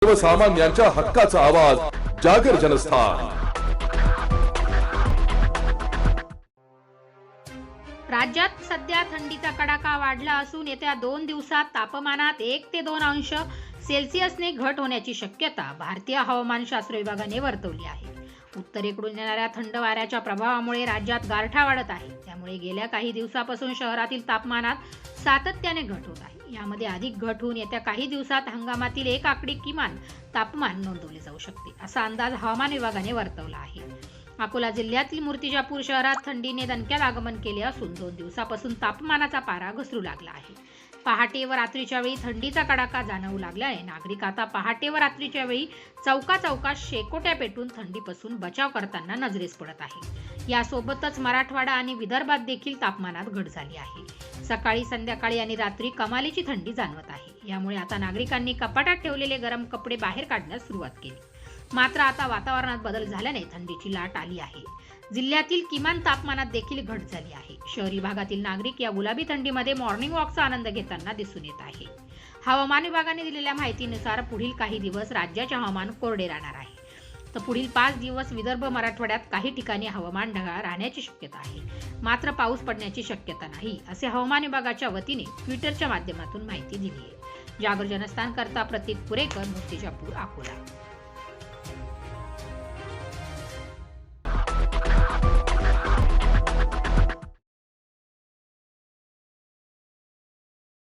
सर्वसामान्यांच्या हक्काचा आवाज जागर जनस्थान। राज्यात सध्या थंडीचा कडाका वाढला असून येत्या 2 दिवसात तापमानात 1 ते 2 अंश सेल्सिअसने घट होण्याची शक्यता भारतीय हवामानशास्त्र विभागाने वर्तवली आहे। उत्तरेकडून येणाऱ्या थंड वाऱ्याच्या प्रभावामुळे राज्यात गारठा वाढत आहे। त्यामुळे गेल्या काही दिवसापासून शहरातील तापमानात सातत्याने घट होत आहे। यामध्ये अधिक घट होऊन येत्या काही दिवसात हंगामातील एक आकडी किमान तापमान नोंदवले जाऊ शकते, असा अंदाज हवामान विभागाने वर्तवला आहे। अकोला जिल्ह्यातील मूर्तिजापूर शहरात थंडीने दणक्यात आगमन केले असून 2 दिवसापासून तापमानाचा पारा घसरू लागला आहे। पहाटे व रात्रीच्या वेळी थंडीचा कडाका जाणवू लागल्याने नागरिक आता पहाटे व रात्रीच्या वेळी चौकात शेकोट्या पेटून थंडीपासून बचाव करताना नजरेस पडत आहे। यासोबतच मराठवाडा आणि विदर्भात देखील तापमानात घट झाली आहे। सकाळी, संध्याकाळी आणि रात्री कमालीची थंडी जाणवत आहे। यामुळे आता नागरिकांनी कपाटात ठेवलेले गरम कपडे बाहेर काढण्यास सुरुवात केली। मात्र आता वातावरणात बदल झाल्याने थंडीची लाट आली आहे। जिल्ह्यातील किमान तापमानात देखील घट झाली आहे। शहरी भागातील नागरिक या गुलाबी थंडीमध्ये मॉर्निंग वॉकचा आनंद घेताना दिसून येत आहे। हवामान विभागाने दिलेल्या माहितीनुसार पुढील काही दिवस राज्याचे हवामान कोरडे राहणार आहे। तर पुढील 5 दिवस विदर्भ, मराठवाड्यात काही ठिकाणी हवामान ढगाळ राहण्याची शक्यता आहे। मात्र पाऊस पडण्याची शक्यता नाही, असे हवामान विभागाच्या वतीने ट्विटरच्या माध्यमातून माहिती दिली आहे। जागर जनस्थान करता प्रतीक पुरेकर, मूर्तिजापूर, अकोला।